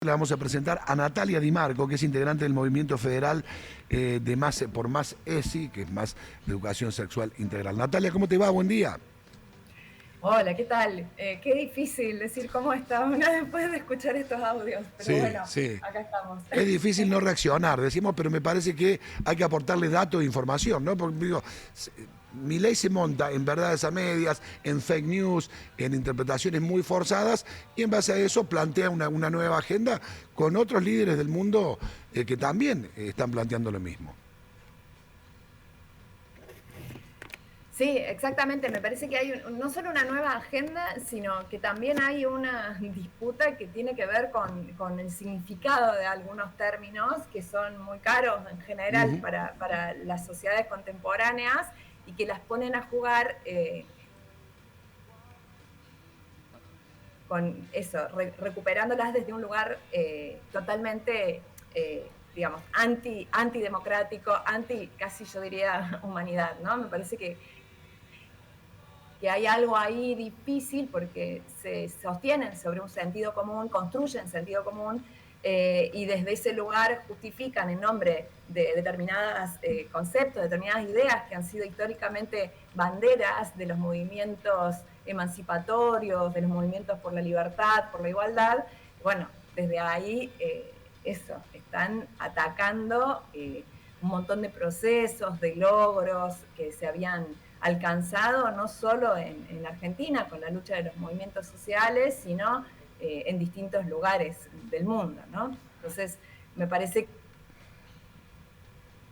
Le vamos a presentar a Natalia Di Marco, que es integrante del Movimiento Federal de Más por Más ESI, que es más de Educación Sexual Integral. Natalia, ¿cómo te va? Buen día. Hola, ¿qué tal? Qué difícil decir cómo está una después de escuchar estos audios, pero Sí, bueno, sí. acá estamos. Es difícil no reaccionar, decimos, pero me parece que hay que aportarle datos e información, ¿no? Porque digo, mi ley se monta en verdades a medias, en fake news, en interpretaciones muy forzadas, y en base a eso plantea una nueva agenda con otros líderes del mundo que también están planteando lo mismo. Sí, exactamente. Me parece que hay no solo una nueva agenda, sino que también hay una disputa que tiene que ver con el significado de algunos términos que son muy caros en general para las sociedades contemporáneas y que las ponen a jugar con eso, recuperándolas desde un lugar totalmente, digamos, antidemocrático, casi yo diría, humanidad, ¿no? Me parece que hay algo ahí difícil porque se sostienen sobre un sentido común, construyen sentido común, y desde ese lugar justifican en nombre de determinados conceptos, determinadas ideas que han sido históricamente banderas de los movimientos emancipatorios, de los movimientos por la libertad, por la igualdad. Bueno, desde ahí eso, están atacando un montón de procesos, de logros que se habían alcanzado no solo en Argentina con la lucha de los movimientos sociales, sino en distintos lugares del mundo, ¿no? Entonces, me parece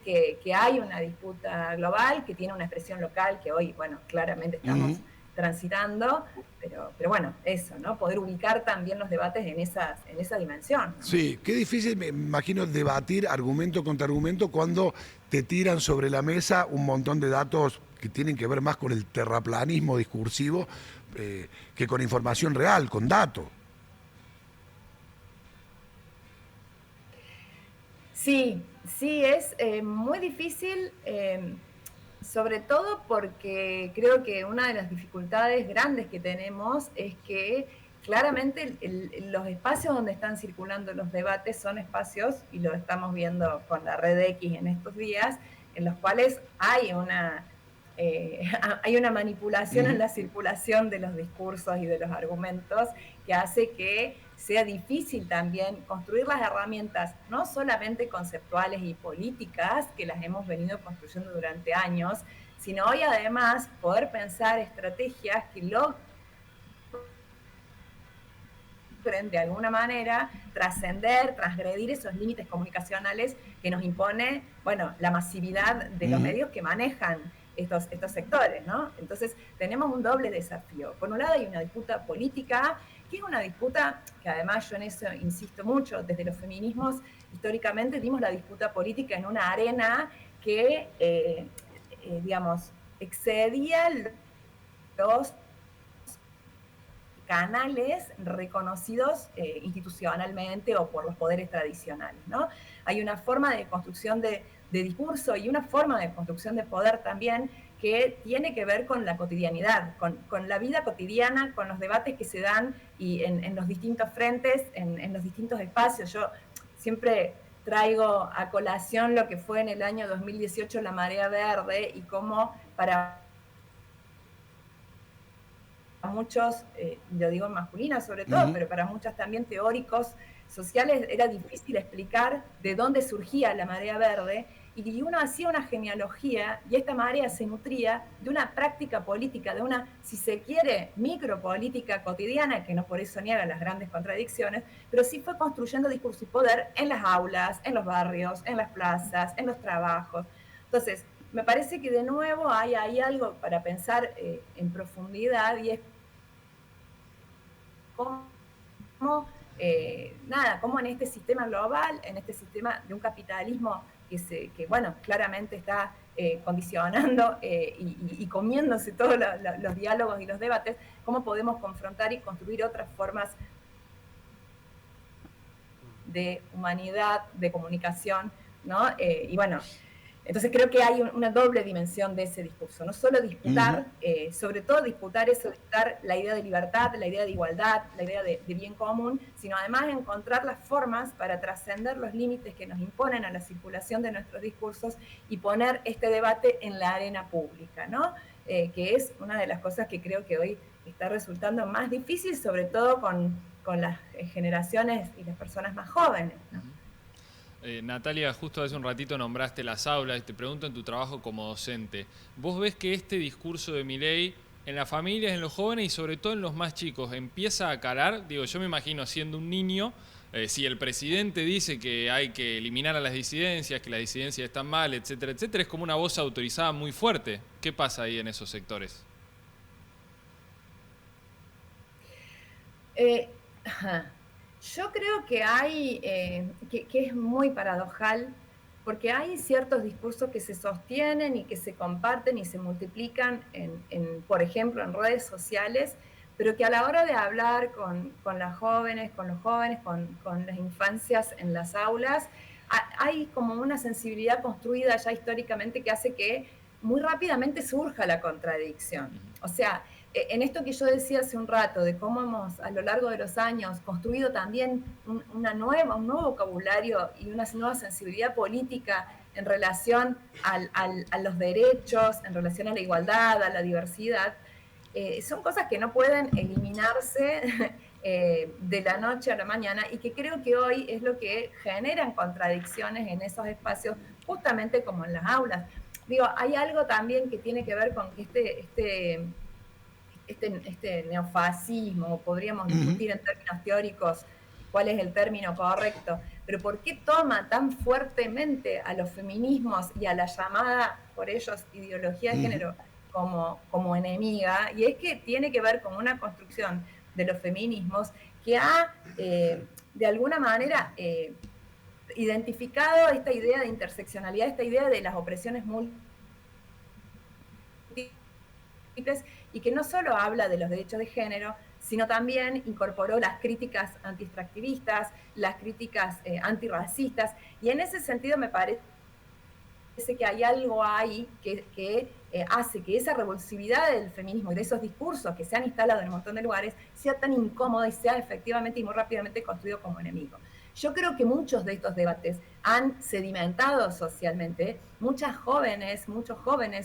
que hay una disputa global, que tiene una expresión local, que hoy, bueno, claramente estamos transitando, pero bueno, eso, ¿no? Poder ubicar también los debates en esa dimensión, ¿no? Sí, qué difícil, me imagino, debatir argumento contra argumento cuando te tiran sobre la mesa un montón de datos que tienen que ver más con el terraplanismo discursivo que con información real, con datos. Sí, sí, es muy difícil, sobre todo porque creo que una de las dificultades grandes que tenemos es que claramente los espacios donde están circulando los debates son espacios, y lo estamos viendo con la red X en estos días, en los cuales hay una manipulación en la circulación de los discursos y de los argumentos que hace que sea difícil también construir las herramientas, no solamente conceptuales y políticas, que las hemos venido construyendo durante años, sino hoy además poder pensar estrategias que logren de alguna manera trascender, transgredir esos límites comunicacionales que nos impone, bueno, la masividad de los medios que manejan estos sectores, ¿no? Entonces, tenemos un doble desafío. Por un lado, hay una disputa política, que es una disputa que además yo en eso insisto mucho, desde los feminismos históricamente dimos la disputa política en una arena que, digamos, excedía los canales reconocidos institucionalmente o por los poderes tradicionales, ¿no? Hay una forma de construcción de discurso y una forma de construcción de poder también que tiene que ver con la cotidianidad, con la vida cotidiana, con los debates que se dan y en los distintos frentes, en los distintos espacios. Yo siempre traigo a colación lo que fue en el año 2018 la marea verde y cómo para muchos, lo digo en masculina sobre todo, pero para muchas también teóricos sociales era difícil explicar de dónde surgía la marea verde, y uno hacía una genealogía y esta marea se nutría de una práctica política, de una, si se quiere, micropolítica cotidiana, que no por eso niega las grandes contradicciones, pero sí fue construyendo discurso y poder en las aulas, en los barrios, en las plazas, en los trabajos. Entonces, me parece que de nuevo hay algo para pensar en profundidad, y es cómo, cómo en este sistema global, en este sistema de un capitalismo que bueno, claramente está condicionando y comiéndose todos los diálogos y los debates, cómo podemos confrontar y construir otras formas de humanidad, de comunicación, ¿no? Y bueno, Entonces creo que hay una doble dimensión de ese discurso, no solo disputar, sobre todo disputar eso, disputar la idea de libertad, la idea de igualdad, la idea de bien común, sino además encontrar las formas para trascender los límites que nos imponen a la circulación de nuestros discursos y poner este debate en la arena pública, ¿no? Que es una de las cosas que creo que hoy está resultando más difícil, sobre todo con las generaciones y las personas más jóvenes, ¿no? Natalia, justo hace un ratito nombraste las aulas, te pregunto en tu trabajo como docente, ¿vos ves que este discurso de Milei en las familias, en los jóvenes y sobre todo en los más chicos empieza a calar? Digo, yo me imagino siendo un niño, si el presidente dice que hay que eliminar a las disidencias, que las disidencias están mal, etcétera, etcétera, es como una voz autorizada muy fuerte. ¿Qué pasa ahí en esos sectores? Yo creo que hay, que es muy paradojal, porque hay ciertos discursos que se sostienen y que se comparten y se multiplican, por ejemplo, en redes sociales, pero que a la hora de hablar con las jóvenes, con los jóvenes, con las infancias en las aulas, hay como una sensibilidad construida ya históricamente que hace que muy rápidamente surja la contradicción. O sea, en esto que yo decía hace un rato, de cómo hemos a lo largo de los años construido también un nuevo vocabulario y una nueva sensibilidad política en relación a los derechos, en relación a la igualdad, a la diversidad, son cosas que no pueden eliminarse de la noche a la mañana y que creo que hoy es lo que generan contradicciones en esos espacios, justamente como en las aulas. Digo, hay algo también que tiene que ver con que este neofascismo, podríamos discutir en términos teóricos cuál es el término correcto, pero ¿por qué toma tan fuertemente a los feminismos y a la llamada por ellos ideología de género como enemiga? Y es que tiene que ver con una construcción de los feminismos que ha, de alguna manera, identificado esta idea de interseccionalidad, esta idea de las opresiones múltiples, y que no solo habla de los derechos de género, sino también incorporó las críticas anti-extractivistas, las críticas antirracistas, y en ese sentido me parece que hay algo ahí que hace que esa revulsividad del feminismo y de esos discursos que se han instalado en un montón de lugares sea tan incómoda y sea efectivamente y muy rápidamente construido como enemigo. Yo creo que muchos de estos debates han sedimentado socialmente, muchos jóvenes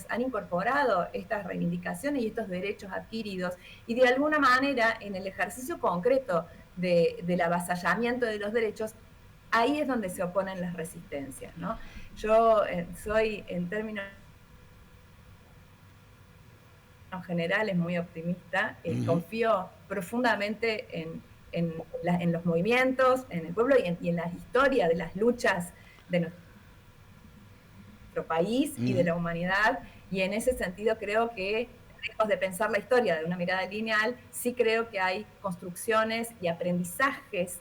han incorporado estas reivindicaciones y estos derechos adquiridos, y de alguna manera en el ejercicio concreto del avasallamiento de los derechos, ahí es donde se oponen las resistencias, ¿no? Yo soy, en términos generales, muy optimista, confío profundamente en los movimientos, en el pueblo y en la historia de las luchas de nuestro país y de la humanidad, y en ese sentido creo que, lejos de pensar la historia de una mirada lineal, sí creo que hay construcciones y aprendizajes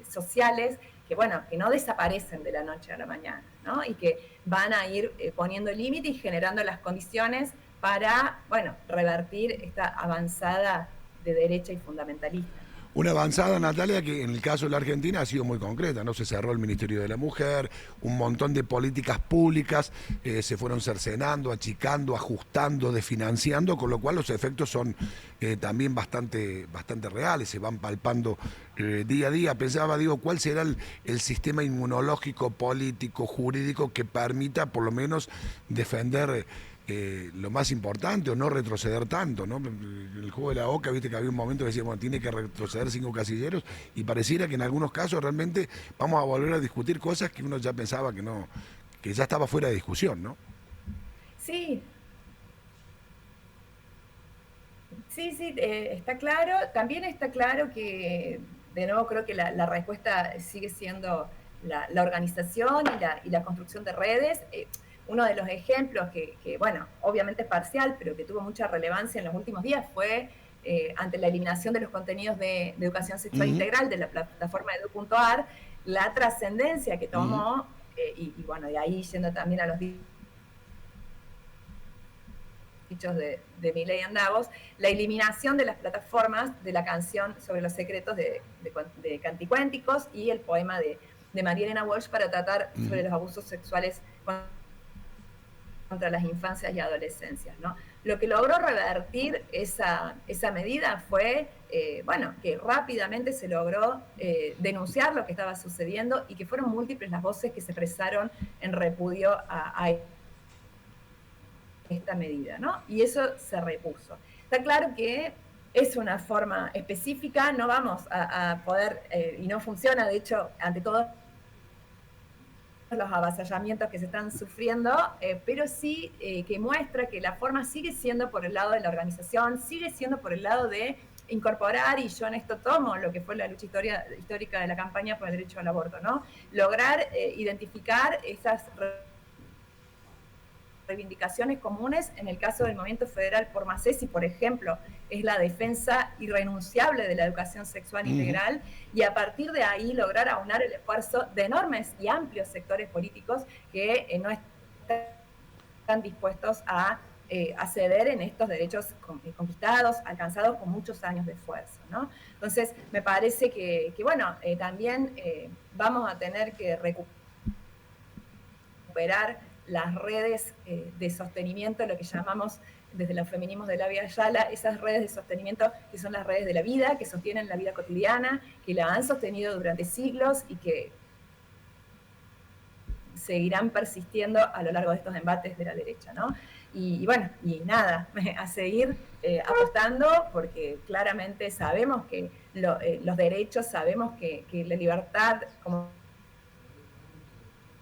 sociales que, bueno, que no desaparecen de la noche a la mañana, ¿no? Y que van a ir poniendo límite y generando las condiciones para, bueno, revertir esta avanzada de derecha y fundamentalista. Una avanzada, Natalia, que en el caso de la Argentina ha sido muy concreta, ¿no? Se cerró el Ministerio de la Mujer, un montón de políticas públicas se fueron cercenando, achicando, ajustando, desfinanciando, con lo cual los efectos son también bastante reales, se van palpando día a día. Pensaba, digo, ¿cuál será el sistema inmunológico, político, jurídico que permita por lo menos defender lo más importante o no retroceder tanto, ¿no? El juego de la OCA, viste que había un momento que decía, bueno, tiene que retroceder 5 casilleros, y pareciera que en algunos casos realmente vamos a volver a discutir cosas que uno ya pensaba que no, que ya estaba fuera de discusión, ¿no? Sí, está claro. También está claro que, de nuevo, creo que la respuesta sigue siendo la organización y la construcción de redes. Uno de los ejemplos que, bueno, obviamente es parcial, pero que tuvo mucha relevancia en los últimos días fue ante la eliminación de los contenidos de educación sexual integral de la plataforma edu.ar, la trascendencia que tomó, y bueno, de ahí yendo también a los dichos de Milei and Davos, la eliminación de las plataformas de la canción sobre los secretos de Canticuénticos y el poema de María Elena Walsh para tratar sobre los abusos sexuales contra las infancias y adolescencias, ¿no? Lo que logró revertir esa medida fue, bueno, que rápidamente se logró denunciar lo que estaba sucediendo y que fueron múltiples las voces que se expresaron en repudio a esta medida, ¿no? Y eso se repuso. Está claro que es una forma específica, no vamos a poder, y no funciona, de hecho, ante todo los avasallamientos que se están sufriendo, pero sí que muestra que la forma sigue siendo por el lado de la organización, sigue siendo por el lado de incorporar, y yo en esto tomo lo que fue la lucha histórica de la campaña por el derecho al aborto, ¿no? Lograr identificar esas reivindicaciones comunes. En el caso del movimiento federal por Macesi, por ejemplo, es la defensa irrenunciable de la educación sexual integral, y a partir de ahí lograr aunar el esfuerzo de enormes y amplios sectores políticos que no están dispuestos a ceder en estos derechos conquistados, alcanzados con muchos años de esfuerzo, ¿no? Entonces, me parece que bueno, también vamos a tener que recuperar las redes de sostenimiento, lo que llamamos desde los feminismos de la Vía Ayala, esas redes de sostenimiento que son las redes de la vida, que sostienen la vida cotidiana, que la han sostenido durante siglos y que seguirán persistiendo a lo largo de estos embates de la derecha, ¿no? Y bueno, y nada, a seguir apostando, porque claramente sabemos que los derechos, sabemos que la libertad, como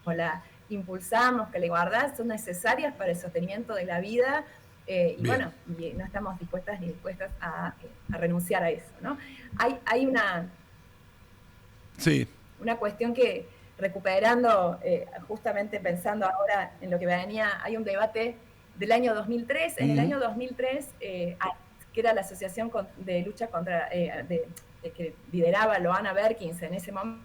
la impulsamos, que la igualdad son necesarias para el sostenimiento de la vida, y bueno, y no estamos dispuestas ni dispuestas a renunciar a eso, ¿no? Hay una cuestión que, recuperando, justamente pensando ahora en lo que venía, hay un debate del año 2003, en el año 2003, que era la asociación de lucha contra, que lideraba Loana Berkins en ese momento,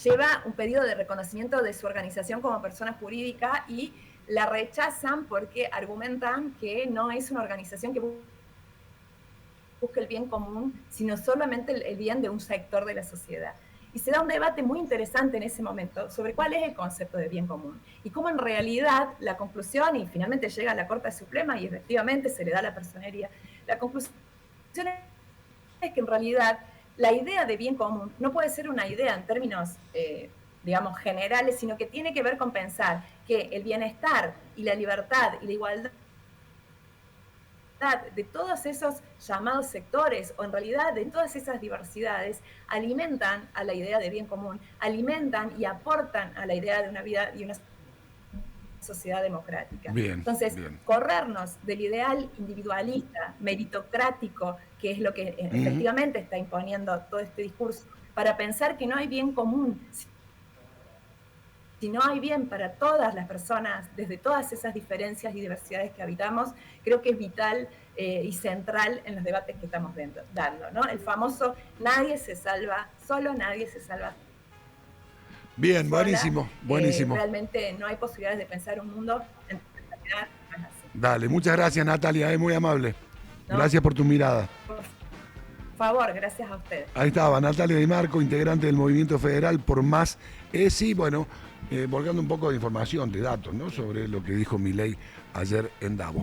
lleva un pedido de reconocimiento de su organización como persona jurídica y la rechazan porque argumentan que no es una organización que busque el bien común, sino solamente el bien de un sector de la sociedad. Y se da un debate muy interesante en ese momento sobre cuál es el concepto de bien común y cómo en realidad la conclusión, y finalmente llega a la Corte Suprema y efectivamente se le da la personería, la conclusión es que en realidad la idea de bien común no puede ser una idea en términos, digamos, generales, sino que tiene que ver con pensar que el bienestar y la libertad y la igualdad de todos esos llamados sectores, o en realidad de todas esas diversidades, alimentan a la idea de bien común, alimentan y aportan a la idea de una vida y una sociedad democrática. Entonces, corrernos del ideal individualista, meritocrático, que es lo que efectivamente está imponiendo todo este discurso, para pensar que no hay bien común, si no hay bien para todas las personas, desde todas esas diferencias y diversidades que habitamos, creo que es vital y central en los debates que estamos dando, ¿no? El famoso nadie se salva solo, nadie se salva. Bien, sola. Buenísimo. Realmente no hay posibilidades de pensar un mundo en realidad más así. Dale, muchas gracias, Natalia, es muy amable. ¿No? Gracias por tu mirada. Por favor, gracias a ustedes. Ahí estaba Natalia Di Marco, integrante del Movimiento Federal por Más ESI, bueno, volcando un poco de información, de datos, ¿no?, sobre lo que dijo Milei ayer en Davos.